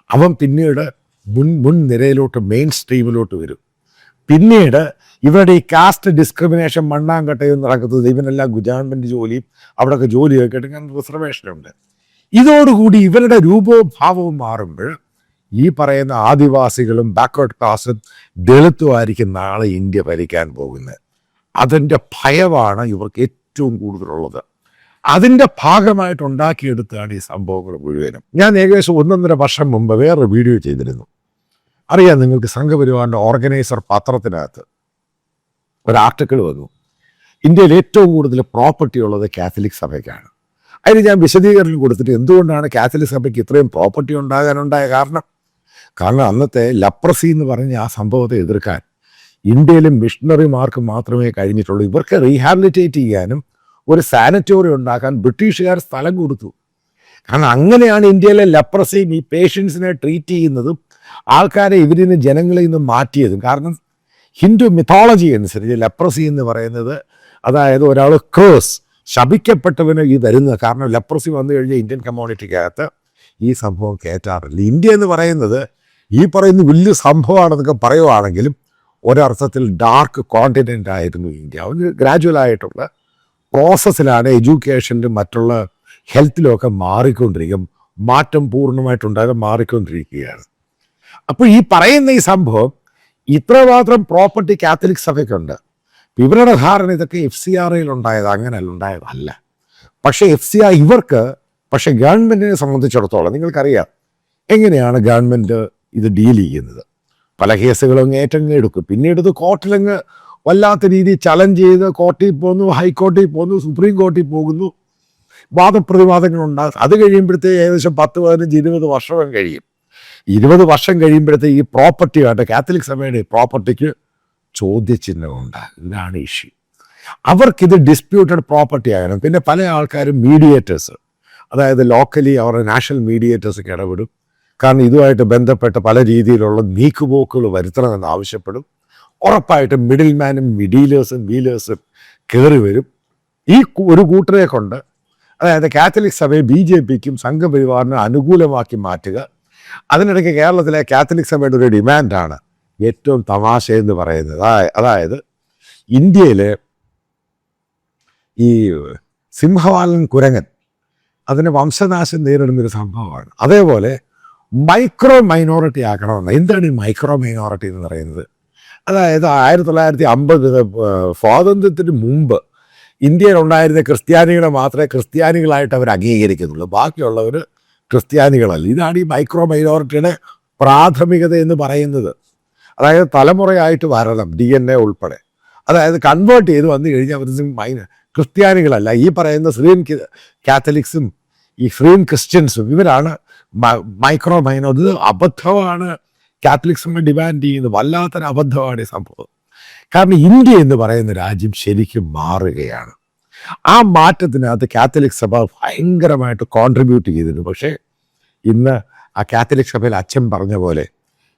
അവൻ പിന്നീട് മുൻ നിരയിലോട്ട്, മെയിൻ സ്ട്രീമിലോട്ട് വരും. പിന്നീട് ഇവരുടെ ഈ കാസ്റ്റ് ഡിസ്ക്രിമിനേഷൻ മണ്ണാങ്കട്ടയും നടക്കുന്നത്, ഇവനെല്ലാം ഗവൺമെൻറ് ജോലിയും അവിടെയൊക്കെ ജോലിയൊക്കെ എടുക്കാൻ റിസർവേഷനുണ്ട്. ഇതോടുകൂടി ഇവരുടെ രൂപവും ഭാവവും മാറുമ്പോൾ ഈ പറയുന്ന ആദിവാസികളും ബാക്ക്വേർഡ് ക്ലാസ്സും ദളിത്തുമായിരിക്കും നാളെ ഇന്ത്യ ഭരിക്കാൻ പോകുന്നത്. അതിൻ്റെ ഭയമാണ് ഇവർക്ക് ഏറ്റവും കൂടുതലുള്ളത്. അതിൻ്റെ ഭാഗമായിട്ട് ഉണ്ടാക്കിയെടുത്താണ് ഈ സംഭവങ്ങൾ മുഴുവനും. ഞാൻ ഏകദേശം 1.5 വർഷം മുമ്പ് വേറൊരു വീഡിയോ ചെയ്തിരുന്നു. അറിയാം നിങ്ങൾക്ക്, സംഘപരിവാറിൻ്റെ ഓർഗനൈസർ പത്രത്തിനകത്ത് ഒരു ആർട്ടിക്കിൾ വന്നു, ഇന്ത്യയിൽ ഏറ്റവും കൂടുതൽ പ്രോപ്പർട്ടി ഉള്ളത് കാത്തലിക് സഭയ്ക്കാണ്. അതിന് ഞാൻ വിശദീകരണം കൊടുത്തിട്ട് എന്തുകൊണ്ടാണ് കാത്തലിക് സഭയ്ക്ക് ഇത്രയും പ്രോപ്പർട്ടി ഉണ്ടാകാനുണ്ടായ കാരണം അന്നത്തെ ലപ്രസി എന്ന് പറഞ്ഞ ആ സംഭവത്തെ എതിർക്കാൻ ഇന്ത്യയിലെ മിഷണറിമാർക്ക് മാത്രമേ കഴിഞ്ഞിട്ടുള്ളൂ. ഇവർക്ക് റീഹാബിലിറ്റേറ്റ് ചെയ്യാനും ഒരു സാനിറ്റോറിയം ഉണ്ടാക്കാൻ ബ്രിട്ടീഷുകാർ സ്ഥലം കൊടുത്തു. കാരണം അങ്ങനെയാണ് ഇന്ത്യയിലെ ലപ്രസിയും ഈ പേഷ്യൻസിനെ ട്രീറ്റ് ചെയ്യുന്നതും ആൾക്കാരെ ഇവരിൽ ജനങ്ങളിൽ നിന്ന് മാറ്റിയതും. കാരണം ഹിന്ദു മിത്തോളജി അനുസരിച്ച് ലെപ്രസി എന്ന് പറയുന്നത്, അതായത് ഒരാൾ കേഴ്സ്, ശപിക്കപ്പെട്ടവന് ഈ വരുന്നത്. കാരണം ലെപ്രസി വന്നു കഴിഞ്ഞാൽ ഇന്ത്യൻ കമ്മ്യൂണിറ്റിക്കകത്ത് ഈ സംഭവം കയറ്റാറില്ല. ഇന്ത്യ എന്ന് പറയുന്നത് ഈ പറയുന്ന വലിയ സംഭവമാണെന്നൊക്കെ പറയുവാണെങ്കിലും ഒരർത്ഥത്തിൽ ഡാർക്ക് കോണ്ടിനെൻ്റ് ആയിരുന്നു ഇന്ത്യ. ഒരു ഗ്രാജുവലായിട്ടുള്ള പ്രോസസ്സിലാണ് എഡ്യൂക്കേഷനിലും മറ്റുള്ള ഹെൽത്തിലുമൊക്കെ മാറിക്കൊണ്ടിരിക്കും. മാറ്റം പൂർണ്ണമായിട്ടുണ്ടാകാൻ മാറിക്കൊണ്ടിരിക്കുകയാണ്. അപ്പോൾ ഈ പറയുന്ന ഈ സംഭവം ഇത്രമാത്രം പ്രോപ്പർട്ടി കാത്തലിക് സഭയ്ക്കുണ്ട്. ഇവരുടെ ധാരണ ഇതൊക്കെ FCRAയിൽ ഉണ്ടായത്, അങ്ങനെയല്ല ഉണ്ടായതല്ല. പക്ഷേ FCRA ഇവർക്ക്, പക്ഷേ ഗവൺമെൻറ്റിനെ സംബന്ധിച്ചിടത്തോളം നിങ്ങൾക്കറിയാം എങ്ങനെയാണ് ഗവൺമെൻറ് ഇത് ഡീൽ ചെയ്യുന്നത്. പല കേസുകളും അങ്ങ് ഏറ്റങ്ങ് എടുക്കും, പിന്നീട് ഇത് കോർട്ടിലങ്ങ് വല്ലാത്ത രീതിയിൽ ചലഞ്ച് ചെയ്ത് കോടതിയിൽ പോകുന്നു, ഹൈക്കോടതിയിൽ പോകുന്നു, സുപ്രീം കോടതിയിൽ പോകുന്നു, വാദപ്രതിവാദങ്ങളുണ്ടാകും. അത് കഴിയുമ്പോഴത്തേക്ക് ഏകദേശം 10, 15, 20 വർഷം കഴിയും. 20 വർഷം കഴിയുമ്പോഴത്തേക്ക് ഈ പ്രോപ്പർട്ടിയായിട്ട് കാത്തലിക് സഭയുടെ പ്രോപ്പർട്ടിക്ക് ചോദ്യചിഹ്നം ഉണ്ടാകും. ഇതാണ് ഇഷ്യൂ. അവർക്കിത് ഡിസ്പ്യൂട്ടഡ് പ്രോപ്പർട്ടി ആകണം. പിന്നെ പല ആൾക്കാരും മീഡിയേറ്റേഴ്സ്, അതായത് ലോക്കലി അവരുടെ നാഷണൽ മീഡിയേറ്റേഴ്സൊക്കെ ഇടപെടും. കാരണം ഇതുമായിട്ട് ബന്ധപ്പെട്ട പല രീതിയിലുള്ള നീക്കുപോക്കുകൾ വരുത്തണമെന്ന് ആവശ്യപ്പെടും. ഉറപ്പായിട്ടും മിഡിൽ മാനും വീലേഴ്സും കയറി വരും. ഈ ഒരു കൂട്ടരെ കൊണ്ട്, അതായത് കാത്തലിക് സഭയെ BJPക്കും സംഘപരിവാറിനും അനുകൂലമാക്കി മാറ്റുക. അതിനിടയ്ക്ക് കേരളത്തിലെ കാത്തലിക് സഭയുടെ ഒരു ഡിമാൻഡാണ് ഏറ്റവും തമാശ എന്ന് പറയുന്നത്. അതായത് ഇന്ത്യയിലെ ഈ സിംഹവാലൻ കുരങ്ങൻ അതിന് വംശനാശം നേരിടുന്നൊരു സംഭവമാണ്. അതേപോലെ മൈക്രോ മൈനോറിറ്റി ആക്കണമെന്ന്. എന്താണ് ഈ മൈക്രോ മൈനോറിറ്റി എന്ന് പറയുന്നത്? അതായത് 1950 സ്വാതന്ത്ര്യത്തിന് മുമ്പ് ഇന്ത്യയിൽ ഉണ്ടായിരുന്ന ക്രിസ്ത്യാനികളെ മാത്രമേ ക്രിസ്ത്യാനികളായിട്ട് അവർ അംഗീകരിക്കുന്നുള്ളൂ, ബാക്കിയുള്ളവർ ക്രിസ്ത്യാനികളല്ല. ഇതാണ് ഈ മൈക്രോ മൈനോറിറ്റിയുടെ പ്രാഥമികത എന്ന് പറയുന്നത്. അതായത് തലമുറയായിട്ട് വരണം, DNA ഉൾപ്പെടെ. അതായത് കൺവേർട്ട് ചെയ്ത് വന്നു കഴിഞ്ഞാൽ അവർ ക്രിസ്ത്യാനികളല്ല. ഈ പറയുന്ന ശ്രീൻ കാത്തലിക്സും ഈ ശ്രീൻ ക്രിസ്ത്യൻസും ഇവരാണ് മൈക്രോ മൈനോറിറ്റി. ഇത് അബദ്ധമാണ് കാത്തലിക്സും ഡിമാൻഡ് ചെയ്യുന്നത്. വല്ലാത്തൊരു അബദ്ധമാണ് ഈ സംഭവം. കാരണം ഇന്ത്യ എന്ന് പറയുന്ന രാജ്യം ശരിക്കും മാറുകയാണ്. ആ മാറ്റത്തിനകത്ത് കാത്തലിക് സഭ ഭയങ്കരമായിട്ട് കോൺട്രിബ്യൂട്ട് ചെയ്തിരുന്നു. പക്ഷേ ഇന്ന് ആ കാത്തലിക് സഭയിൽ അച്ഛൻ പറഞ്ഞ പോലെ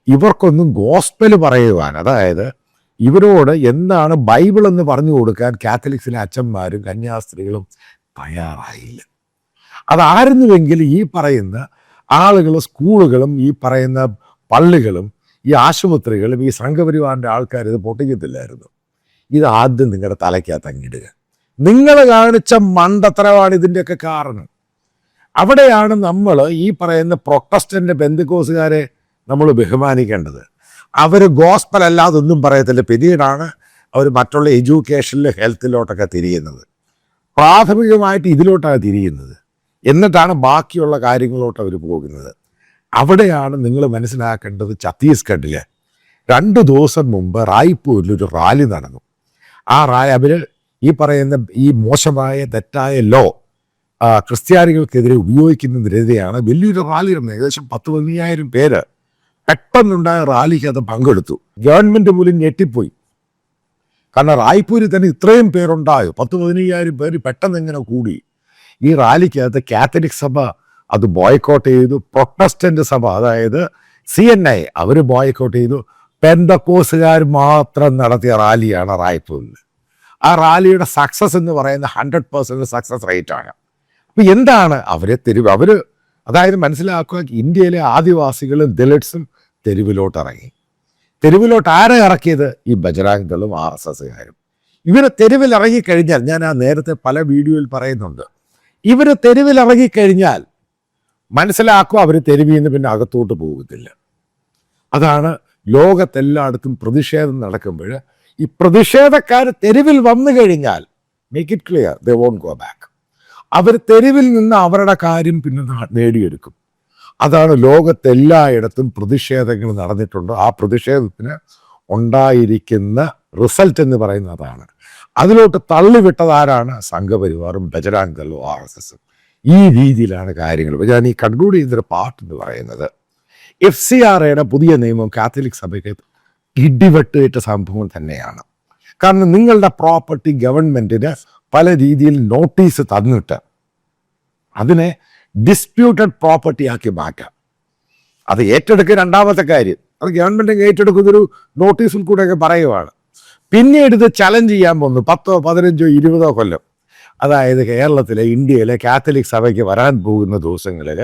ഇവർക്കൊന്നും ഗോസ്പൽ പറയുവാൻ, അതായത് ഇവരോട് എന്താണ് ബൈബിൾ എന്ന് പറഞ്ഞു കൊടുക്കാൻ കാത്തലിക്സിലെ അച്ഛന്മാരും കന്യാസ്ത്രീകളും തയ്യാറായില്ല. അതായിരുന്നുവെങ്കിൽ ഈ പറയുന്ന ആളുകൾ, സ്കൂളുകളും ഈ പറയുന്ന പള്ളികളും ഈ ആശുപത്രികളും ഈ സംഘപരിവാറിൻ്റെ ആൾക്കാർ ഇത് പൊട്ടിക്കത്തില്ലായിരുന്നു. ഇത് ആദ്യം നിങ്ങളുടെ തലയ്ക്കകത്ത് അങ്ങിടുക. നിങ്ങൾ കാണിച്ച മണ്ടത്തരമാണ് ഇതിൻ്റെയൊക്കെ കാരണം. അവിടെയാണ് നമ്മൾ ഈ പറയുന്ന പ്രൊട്ടസ്റ്റൻ്റ് പെന്തക്കോസുകാരെ നമ്മൾ ബഹുമാനിക്കേണ്ടത്. അവർ ഗോസ്പൽ അല്ലാതെ ഒന്നും പറയത്തില്ല. പിന്നീടാണ് അവർ മറ്റുള്ള എഡ്യൂക്കേഷനിൽ ഹെൽത്തിലോട്ടൊക്കെ തിരിയുന്നത്. പ്രാഥമികമായിട്ട് ഇതിലോട്ടാണ് തിരിയുന്നത്, എന്നിട്ടാണ് ബാക്കിയുള്ള കാര്യങ്ങളിലോട്ട് അവർ പോകുന്നത്. അവിടെയാണ് നിങ്ങൾ മനസ്സിലാക്കേണ്ടത്. ഛത്തീസ്ഗഡിൽ 2 ദിവസം മുമ്പ് റായ്പൂരിൽ ഒരു റാലി നടന്നു. ആ റാലി അവർ ഈ പറയുന്ന ഈ മോശമായ തെറ്റായ ലോ ക്രിസ്ത്യാനികൾക്കെതിരെ ഉപയോഗിക്കുന്നതിനെതിരെയാണ് വലിയൊരു റാലി നടന്നത്. ഏകദേശം 10,000-15,000 പേര് പെട്ടെന്നുണ്ടായ റാലിക്ക് അത് പങ്കെടുത്തു. ഗവൺമെൻറ് പോലും ഞെട്ടിപ്പോയി. കാരണം റായ്പൂരിൽ തന്നെ ഇത്രയും പേരുണ്ടായോ, 10,000-15,000 പേര് പെട്ടെന്ന് എങ്ങനെ കൂടി? ഈ റാലിക്കകത്ത് കാത്തലിക് സഭ അത് ബോയ്ക്കോട്ട് ചെയ്തു. പ്രൊട്ടസ്റ്റന്റ് സഭ, അതായത് CNI, അവർ ബോയ്ക്കോട്ട് ചെയ്തു. പെന്തക്കോസുകാർ മാത്രം നടത്തിയ റാലിയാണ് റായ്പൂരിൽ. ആ റാലിയുടെ സക്സസ് എന്ന് പറയുന്ന 100% സക്സസ് റേറ്റാണ്. അപ്പം എന്താണ് അവർ അതായത് മനസ്സിലാക്കുക, ഇന്ത്യയിലെ ആദിവാസികളും ദളിറ്റ്സും തെരുവിലോട്ട് ഇറങ്ങി. തെരുവിലോട്ട് ആരെ ഇറക്കിയത്? ഈ ബജറാങ് ദളും RSSകാരും. ഇവർ തെരുവിൽ ഇറങ്ങിക്കഴിഞ്ഞാൽ, ഞാൻ ആ നേരത്തെ പല വീഡിയോയിൽ പറയുന്നുണ്ട്, ഇവർ തെരുവിൽ ഇറങ്ങിക്കഴിഞ്ഞാൽ മനസ്സിലാക്കുക അവർ തെരുവിൽ നിന്ന് പിന്നെ അകത്തോട്ട് പോകത്തില്ല. അതാണ് ലോകത്തെല്ലായിടത്തും പ്രതിഷേധം നടക്കുമ്പോൾ ഈ പ്രതിഷേധക്കാർ തെരുവിൽ വന്നു കഴിഞ്ഞാൽ, make it clear, they won't go back. അവർ തെരുവിൽ നിന്ന് അവരുടെ കാര്യം പിന്നെ നേടിയെടുക്കും. അതാണ് ലോകത്തെല്ലായിടത്തും പ്രതിഷേധങ്ങൾ നടന്നിട്ടുണ്ട്. ആ പ്രതിഷേധത്തിന് ഉണ്ടായിരിക്കുന്ന റിസൾട്ട് എന്ന് പറയുന്നത് അതാണ്. അതിലോട്ട് തള്ളിവിട്ടതാരാണ്? സംഘപരിവാറും ബജറാങ് ദളും RSSും. ഈ രീതിയിലാണ് കാര്യങ്ങൾ. ഞാൻ ഈ കൺക്ലൂഡ് ചെയ്തൊരു പാർട്ട് എന്ന് പറയുന്നത്, FCRAയുടെ പുതിയ നിയമം കാത്തലിക് സഭയ്ക്ക് ഇടിവെട്ടേറ്റ സംഭവം തന്നെയാണ്. കാരണം നിങ്ങളുടെ പ്രോപ്പർട്ടി ഗവൺമെൻറ്റിന് പല രീതിയിൽ നോട്ടീസ് തന്നിട്ട് അതിനെ ഡിസ്പ്യൂട്ടഡ് പ്രോപ്പർട്ടി ആക്കി മാറ്റാം. അത് ഏറ്റെടുക്കുക രണ്ടാമത്തെ കാര്യം. അത് ഗവൺമെൻറ് ഏറ്റെടുക്കുന്നൊരു നോട്ടീസിൽ കൂടെയൊക്കെ പറയുവാണ്. പിന്നീട് ഇത് ചലഞ്ച് ചെയ്യാൻ പോകുന്നു 10, 15, 20 കൊല്ലം. അതായത് കേരളത്തിലെ, ഇന്ത്യയിലെ കാത്തലിക് സഭയ്ക്ക് വരാൻ പോകുന്ന ദിവസങ്ങളിൽ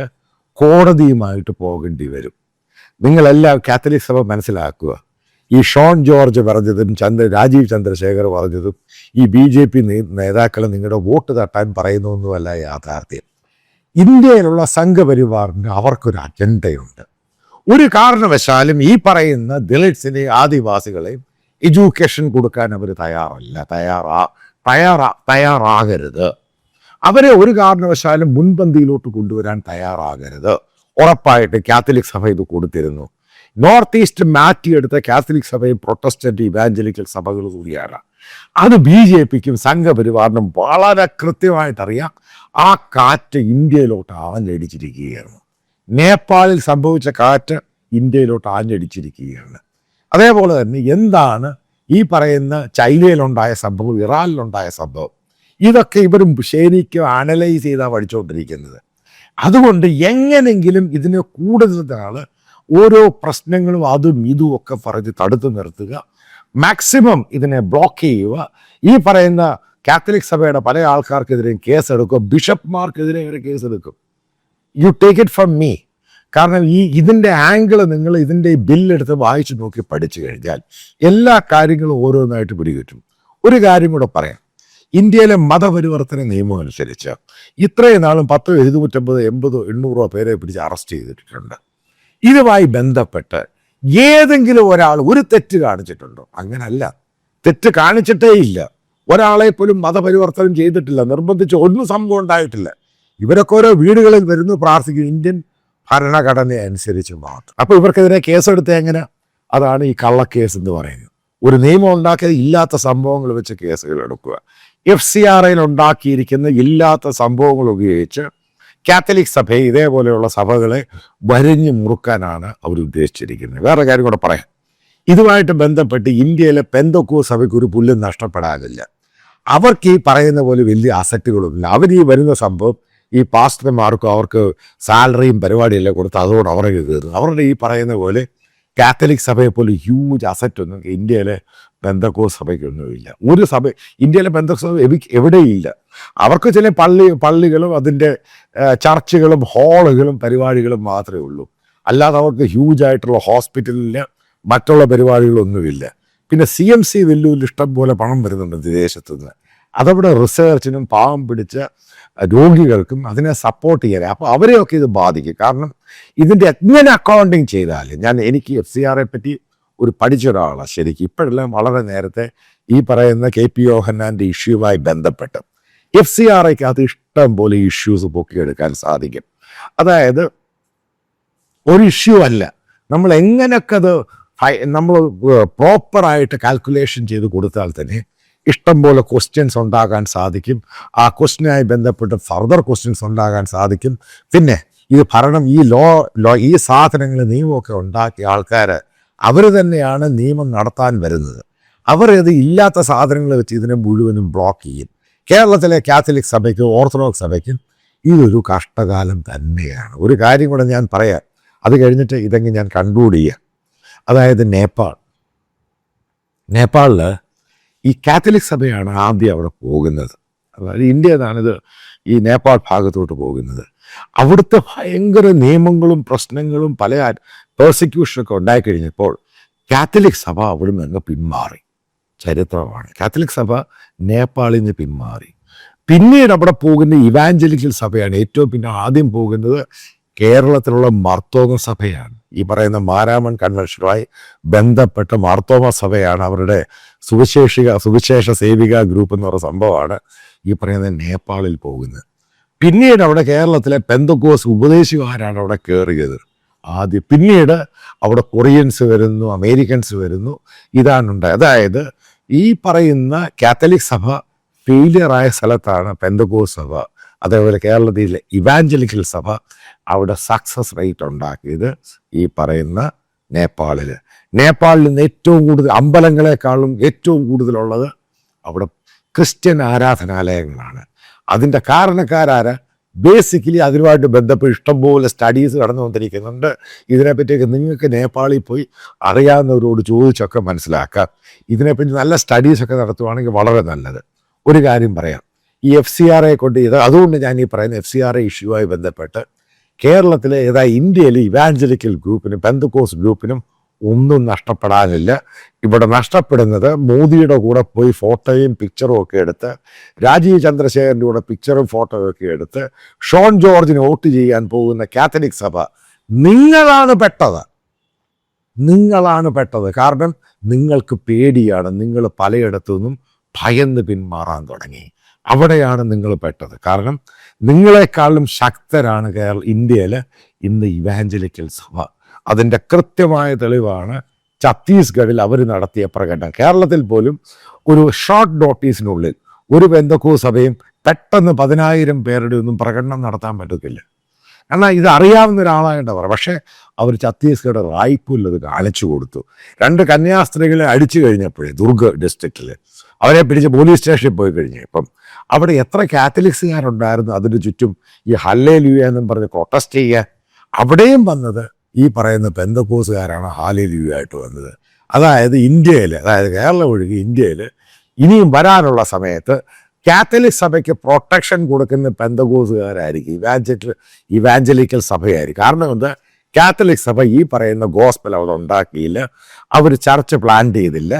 കോടതിയുമായിട്ട് പോകേണ്ടി വരും. നിങ്ങളെല്ലാം കാത്തലിക് സഭ മനസ്സിലാക്കുക. ഈ ഷോൺ ജോർജ് പറഞ്ഞതും രാജീവ് ചന്ദ്രശേഖർ പറഞ്ഞതും ഈ BJP നേതാക്കൾ നിങ്ങളുടെ വോട്ട് തട്ടാൻ പറയുന്നൊന്നുമല്ല യാഥാർത്ഥ്യം. ഇന്ത്യയിലുള്ള സംഘപരിവാറിന് അവർക്കൊരു അജണ്ടയുണ്ട്. ഒരു കാരണവശാലും ഈ പറയുന്ന ദളിറ്റ്സിനെയും ആദിവാസികളെയും എഡ്യൂക്കേഷൻ കൊടുക്കാൻ അവർ തയ്യാറാകരുത്. അവരെ ഒരു കാരണവശാലും മുൻപന്തിയിലോട്ട് കൊണ്ടുവരാൻ തയ്യാറാകരുത്. ഉറപ്പായിട്ട് കാത്തലിക് സഭ ഇത് കൊടുത്തിരുന്നു. നോർത്ത് ഈസ്റ്റ് മാറ്റിയെടുത്ത കാത്തലിക് സഭയും പ്രൊട്ടസ്റ്റന്റ് ഇവാഞ്ചലിക്കൽ സഭകൾ കൂടിയാണ്. അത് BJPക്കും സംഘപരിവാറിനും വളരെ കൃത്യമായിട്ടറിയാം. ആ കാറ്റ് ഇന്ത്യയിലോട്ട് ആഞ്ഞടിച്ചിരിക്കുകയാണ്. നേപ്പാളിൽ സംഭവിച്ച കാറ്റ് ഇന്ത്യയിലോട്ട് ആഞ്ഞടിച്ചിരിക്കുകയാണ്. അതേപോലെ തന്നെ എന്താണ് ഈ പറയുന്ന ചൈനയിലുണ്ടായ സംഭവം, ഇറാനിലുണ്ടായ സംഭവം, ഇതൊക്കെ ഇവരും ശരിക്കും അനലൈസ് ചെയ്താണ് പഠിച്ചുകൊണ്ടിരിക്കുന്നത്. അതുകൊണ്ട് എങ്ങനെങ്കിലും ഇതിന് കൂടുതൽ നാൾ ഓരോ പ്രശ്നങ്ങളും അതും ഇതും ഒക്കെ പറഞ്ഞ് തടുത്തു നിർത്തുക, മാക്സിമം ഇതിനെ ബ്ലോക്ക് ചെയ്യുക. ഈ പറയുന്ന കാത്തലിക് സഭയുടെ പല ആൾക്കാർക്കെതിരെയും കേസെടുക്കും, ബിഷപ്പ്മാർക്കെതിരെ വരെ കേസെടുക്കും. You take it from me. കാരണം ഇതിൻ്റെ ആംഗിൾ നിങ്ങൾ ഇതിൻ്റെ ബില്ലെടുത്ത് വായിച്ചു നോക്കി പഠിച്ചു കഴിഞ്ഞാൽ എല്ലാ കാര്യങ്ങളും ഓരോന്നായിട്ട് പിടികിട്ടും. ഒരു കാര്യം കൂടെ പറയാം. ഇന്ത്യയിലെ മതപരിവർത്തന നിയമം അനുസരിച്ച് ഇത്രയും നാളും 10, 250, 80, 800 പേരെ പിടിച്ച് അറസ്റ്റ് ചെയ്തിട്ടുണ്ട്. ഇതുമായി ബന്ധപ്പെട്ട് ഏതെങ്കിലും ഒരാൾ ഒരു തെറ്റ് കാണിച്ചിട്ടുണ്ടോ? അങ്ങനല്ല, തെറ്റ് കാണിച്ചിട്ടേ ഇല്ല. ഒരാളെ പോലും മതപരിവർത്തനം ചെയ്തിട്ടില്ല, നിർബന്ധിച്ച് ഒന്നും സംഭവം ഉണ്ടായിട്ടില്ല. ഇവരൊക്കെ ഓരോ വീടുകളിൽ വരുന്നു, പ്രാർത്ഥിക്കും, ഇന്ത്യൻ ഭരണഘടന അനുസരിച്ച് മാത്രം. അപ്പോൾ ഇവർക്കെതിരെ കേസെടുത്ത എങ്ങനെ? അതാണ് ഈ കള്ളക്കേസ് എന്ന് പറയുന്നത്. ഒരു നിയമം ഉണ്ടാക്കിയത് ഇല്ലാത്ത സംഭവങ്ങൾ വെച്ച് കേസുകൾ എടുക്കുക. FCRA ഉണ്ടാക്കിയിരിക്കുന്ന ഇല്ലാത്ത സംഭവങ്ങൾ ഉപയോഗിച്ച് കാത്തലിക് സഭയെ, ഇതേപോലെയുള്ള സഭകളെ വരിഞ്ഞു മുറുക്കാനാണ് അവർ ഉദ്ദേശിച്ചിരിക്കുന്നത്. വേറെ കാര്യം കൂടെ പറയാം. ഇതുമായിട്ട് ബന്ധപ്പെട്ട് ഇന്ത്യയിലെ പെന്തക്കോസ്ത് സഭയ്ക്ക് ഒരു പുല്ലും നഷ്ടപ്പെടാനില്ല. അവർക്ക് ഈ പറയുന്ന പോലെ വലിയ അസറ്റുകളൊന്നുമില്ല. അവർ ഈ വരുന്ന സംഭവം ഈ പാസ്റ്റർമാർക്കും അവർക്ക് സാലറിയും പരിപാടിയെല്ലാം കൊടുത്ത് അതോടെ അവർക്ക് കയറും. അവരുടെ ഈ പറയുന്ന പോലെ കാത്തലിക് സഭയെ പോലെ ഹ്യൂജ് അസറ്റൊന്നും ഇന്ത്യയിലെ പെന്തക്കോസ്ത് സഭയ്ക്കൊന്നുമില്ല. ഒരു സഭ ഇന്ത്യയിലെ പെന്തക്കോസ്ത് സഭ എവിടെയില്ല. അവർക്ക് ചില പള്ളികളും അതിൻ്റെ ചർച്ചുകളും ഹാളുകളും പരിപാടികളും മാത്രമേ ഉള്ളൂ. അല്ലാതെ അവർക്ക് ഹ്യൂജായിട്ടുള്ള ഹോസ്പിറ്റലിൽ മറ്റുള്ള പരിപാടികളൊന്നുമില്ല. പിന്നെ CMC വെല്ലൂരിൽ ഇഷ്ടം പോലെ പണം വരുന്നുണ്ട് വിദേശത്തു നിന്ന്. അതവിടെ റിസർച്ചിനും പാവം പിടിച്ച രോഗികൾക്കും അതിനെ സപ്പോർട്ട് ചെയ്യാൻ. അപ്പോൾ അവരെയൊക്കെ ഇത് ബാധിക്കും. കാരണം ഇതിൻ്റെ എങ്ങനെ അക്കൗണ്ടിങ് ചെയ്താൽ, എനിക്ക് FCRA പറ്റി ഒരു പഠിച്ച ഒരാളാണ് ശരിക്കും. ഇപ്പോഴെല്ലാം വളരെ നേരത്തെ ഈ പറയുന്ന KP യോഹന്നാൻ്റെ ഇഷ്യൂവുമായി ബന്ധപ്പെട്ട് FCRAയ്ക്ക് അത് ഇഷ്ടം പോലെ ഇഷ്യൂസ് പൊക്കിയെടുക്കാൻ സാധിക്കും. അതായത് ഒരു ഇഷ്യൂ അല്ല, നമ്മൾ എങ്ങനെയൊക്കെ അത് നമ്മൾ പ്രോപ്പറായിട്ട് കാൽക്കുലേഷൻ ചെയ്ത് കൊടുത്താൽ തന്നെ ഇഷ്ടം പോലെ ക്വസ്റ്റ്യൻസ് ഉണ്ടാകാൻ സാധിക്കും. ആ ക്വസ്റ്റ്യനുമായി ബന്ധപ്പെട്ട് ഫർദർ ക്വസ്റ്റ്യൻസ് ഉണ്ടാകാൻ സാധിക്കും. പിന്നെ ഇത് ഭരണം, ഈ സാധനങ്ങൾ നിയമമൊക്കെ ഉണ്ടാക്കിയ ആൾക്കാർ അവർ തന്നെയാണ് നിയമം നടത്താൻ വരുന്നത്. അവരത് ഇല്ലാത്ത സാധനങ്ങൾ വെച്ച് ഇതിനെ മുഴുവനും ബ്ലോക്ക് ചെയ്യും. കേരളത്തിലെ കാത്തലിക് സഭയ്ക്കും ഓർത്തഡോക്സ് സഭയ്ക്കും ഇതൊരു കഷ്ടകാലം തന്നെയാണ്. ഒരു കാര്യം കൂടെ ഞാൻ പറയാം, അത് കഴിഞ്ഞിട്ട് ഇതെങ്കിൽ ഞാൻ കൺക്ലൂഡ് ചെയ്യാം. അതായത് നേപ്പാളിൽ ഈ കാത്തലിക് സഭയാണ് ആദ്യം അവിടെ പോകുന്നത്. അതായത് ഇന്ത്യ എന്നാണിത് ഈ നേപ്പാൾ ഭാഗത്തോട്ട് പോകുന്നത്. അവിടുത്തെ ഭയങ്കര നിയമങ്ങളും പ്രശ്നങ്ങളും പല പേഴ്സിക്യൂഷനൊക്കെ ഉണ്ടായിക്കഴിഞ്ഞപ്പോൾ കാത്തലിക് സഭ അവിടെ നിന്ന് പിന്മാറി. ചരിത്രമാണ്. കാത്തലിക് സഭ നേപ്പാളിൽ നിന്ന് പിന്മാറി. പിന്നീട് അവിടെ പോകുന്ന ഇവാഞ്ചലിക്കൽ സഭയാണ്. ഏറ്റവും പിന്നെ ആദ്യം പോകുന്നത് കേരളത്തിലുള്ള മാർത്തോമ സഭയാണ്. ഈ പറയുന്ന മാരാമൺ കൺവെൻഷനുമായി ബന്ധപ്പെട്ട മാർത്തോമ സഭയാണ്. അവരുടെ സുവിശേഷ സേവിക ഗ്രൂപ്പ് എന്ന് പറയുന്ന സംഭവമാണ് ഈ പറയുന്ന നേപ്പാളിൽ പോകുന്നത്. പിന്നീട് അവിടെ കേരളത്തിലെ പെന്തക്കോസ്ത് ഉപദേശിമാരാണ് അവിടെ കയറിയത് ആദ്യം. പിന്നീട് അവിടെ കൊറിയൻസ് വരുന്നു, അമേരിക്കൻസ് വരുന്നു. ഇതാണുണ്ടായത്. അതായത് ഈ പറയുന്ന കാത്തലിക് സഭ ഫെയിലിയറായ സ്ഥലത്താണ് പെന്തക്കോസ്ത് സഭ, അതേപോലെ കേരളത്തിലെ ഇവാഞ്ചലിക്കൽ സഭ അവിടെ സക്സസ് റേറ്റ് ഉണ്ടാക്കിയത് ഈ പറയുന്ന നേപ്പാളിൽ നിന്ന് ഏറ്റവും കൂടുതൽ അമ്പലങ്ങളെക്കാളും ഏറ്റവും കൂടുതലുള്ളത് അവിടെ ക്രിസ്ത്യൻ ആരാധനാലയങ്ങളാണ്. അതിൻ്റെ കാരണക്കാരാര്? ബേസിക്കലി അതിനുമായിട്ട് ബന്ധപ്പെട്ട് ഇഷ്ടംപോലെ സ്റ്റഡീസ് കടന്നു വന്നിരിക്കുന്നുണ്ട്. ഇതിനെപ്പറ്റിയൊക്കെ നിങ്ങൾക്ക് നേപ്പാളിൽ പോയി അറിയാവുന്നവരോട് ചോദിച്ചൊക്കെ മനസ്സിലാക്കാം. ഇതിനെപ്പറ്റി നല്ല സ്റ്റഡീസൊക്കെ നടത്തുവാണെങ്കിൽ വളരെ നല്ലത്. ഒരു കാര്യം പറയാം, ഈ FCRA കൊണ്ട് അതുകൊണ്ട് ഞാൻ ഈ പറയുന്ന FCRA ഇഷ്യൂവായി ബന്ധപ്പെട്ട് കേരളത്തിലെ ഇന്ത്യയിലെ ഇവാഞ്ചലിക്കൽ ഗ്രൂപ്പിനും പെന്തക്കോസ്ത് ഗ്രൂപ്പിനും ഒന്നും നഷ്ടപ്പെടാനില്ല. ഇവിടെ നഷ്ടപ്പെടുന്നത് മോദിയുടെ കൂടെ പോയി ഫോട്ടോയും പിക്ചറും ഒക്കെ എടുത്ത്, രാജീവ് ചന്ദ്രശേഖരൻ്റെ കൂടെ പിക്ചറും ഫോട്ടോയും ഒക്കെ എടുത്ത് ഷോൺ ജോർജിന് വോട്ട് ചെയ്യാൻ പോകുന്ന കാത്തലിക് സഭ നിങ്ങളാണ് പെട്ടത്. കാരണം നിങ്ങൾക്ക് പേടിയാണ്. നിങ്ങൾ പലയിടത്തു നിന്നും ഭയന്ന് പിന്മാറാൻ തുടങ്ങി. അവിടെയാണ് നിങ്ങൾ പെട്ടത്. കാരണം നിങ്ങളെക്കാളും ശക്തരാണ് ഇന്ത്യയിൽ ഇന്ന് ഇവാഞ്ചലിക്കൽ സഭ. അതിൻ്റെ കൃത്യമായ തെളിവാണ് ഛത്തീസ്ഗഡിൽ അവർ നടത്തിയ പ്രകടനം. കേരളത്തിൽ പോലും ഒരു ഷോർട്ട് നോട്ടീസിനുള്ളിൽ ഒരു പെന്തക്കോസ്ത് സഭയും പെട്ടെന്ന് 10,000 പേരുടെ ഒന്നും പ്രകടനം നടത്താൻ പറ്റത്തില്ല. കാരണം ഇത് അറിയാവുന്ന ഒരാളായിട്ട് പറയാം. പക്ഷേ അവർ ഛത്തീസ്ഗഡ് റായ്പൂരിൽ അത് കാണിച്ചു കൊടുത്തു. 2 കന്യാസ്ത്രീകളെ അടിച്ചു കഴിഞ്ഞപ്പോഴേ ദുർഗ് ഡിസ്ട്രിക്റ്റിൽ അവരെ പിടിച്ച് പോലീസ് സ്റ്റേഷനിൽ പോയി കഴിഞ്ഞപ്പം അവിടെ എത്ര കാത്തലിക്സുകാരുണ്ടായിരുന്നു അതിന് ചുറ്റും ഈ ഹല്ലേലൂയ എന്നും പറഞ്ഞ് പ്രൊട്ടസ്റ്റ് ചെയ്യാൻ. അവിടെയും വന്നത് ഈ പറയുന്ന പെന്തക്കോസ്തുകാരാണ് ഹല്ലേലൂയ ആയിട്ട് വന്നത്. അതായത് ഇന്ത്യയിൽ, അതായത് കേരളം ഒഴികെ ഇന്ത്യയിൽ ഇനിയും വരാനുള്ള സമയത്ത് കാത്തലിക് സഭയ്ക്ക് പ്രൊട്ടക്ഷൻ കൊടുക്കുന്ന പെന്തക്കോസ്തുകാരായിരിക്കും, ഇവാഞ്ചലിക്കൽ സഭയായിരിക്കും. കാരണം എന്താ, കാത്തലിക് സഭ ഈ പറയുന്ന ഗോസ്പൽ അവിടെ ഉണ്ടാക്കിയില്ല, അവർ ചർച്ച് പ്ലാൻ ചെയ്തില്ല.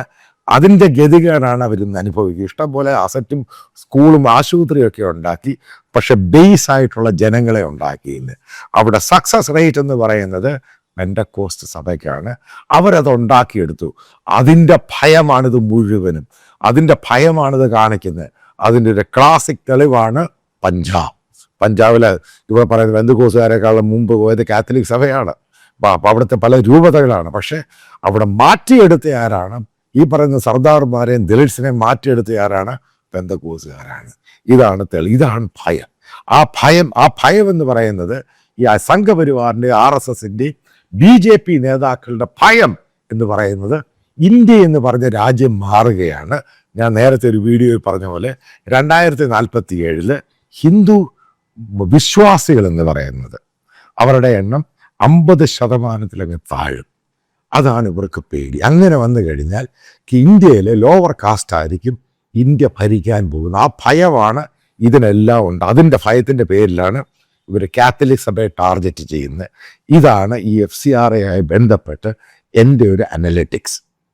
അതിൻ്റെ ഗതികേടാണ് അവരിന്ന് അനുഭവിക്കുക. ഇഷ്ടംപോലെ അസറ്റും സ്കൂളും ആശുപത്രിയൊക്കെ ഉണ്ടാക്കി, പക്ഷെ ബേസ് ആയിട്ടുള്ള ജനങ്ങളെ ഉണ്ടാക്കിയില്ല. അവിടെ സക്സസ് റേറ്റ് എന്ന് പറയുന്നത് പെന്തക്കോസ്ത് സഭയ്ക്കാണ്. അവരത് ഉണ്ടാക്കിയെടുത്തു. അതിൻ്റെ ഭയമാണിത് മുഴുവനും, അതിൻ്റെ ഭയമാണിത് കാണിക്കുന്നത്. അതിൻ്റെ ഒരു ക്ലാസിക് തെളിവാണ് പഞ്ചാബിലെ ഇവിടെ പറയുന്ന പെന്തക്കോസ്തുകാരെക്കാളും മുമ്പ് പോയത് കാത്തലിക് സഭയാണ്. അപ്പം അവിടുത്തെ പല രൂപതകളാണ്. പക്ഷേ അവിടെ മാറ്റിയെടുത്ത ആരാണ്? ഈ പറയുന്ന സർദാർമാരെയും ദളിറ്റ്സിനെയും മാറ്റിയെടുത്ത ആരാണ്? പെന്തക്കോസ്തുകാരാണ്. ഇതാണ് ഇതാണ് ഭയം. ആ ഭയം എന്ന് പറയുന്നത് ഈ സംഘപരിവാറിൻ്റെ RSSൻ്റെ BJP നേതാക്കളുടെ ഭയം എന്ന് പറയുന്നത് ഇന്ത്യ എന്ന് പറഞ്ഞ രാജ്യം മാറുകയാണ്. ഞാൻ നേരത്തെ ഒരു വീഡിയോയിൽ പറഞ്ഞ പോലെ 2047 ഹിന്ദു വിശ്വാസികൾ എന്ന് പറയുന്നത് അവരുടെ എണ്ണം 50% താഴും. അതാണ് ഇവർക്ക് പേടി. അങ്ങനെ വന്നു കഴിഞ്ഞാൽ ഇന്ത്യയിലെ ലോവർ കാസ്റ്റ് ആയിരിക്കും ഇന്ത്യ ഭരിക്കാൻ പോകുന്നത്. ആ ഭയമാണ് ഇതിനെല്ലാം ഉണ്ട്. അതിൻ്റെ ഭയത്തിൻ്റെ പേരിലാണ് ഇവർ കാത്തലിക് സഭയെ ടാർഗറ്റ് ചെയ്യുന്നത്. ഇതാണ് ഈ FCRA ആയി ബന്ധപ്പെട്ട് എൻ്റെ ഒരു അനലിറ്റിക്സ്.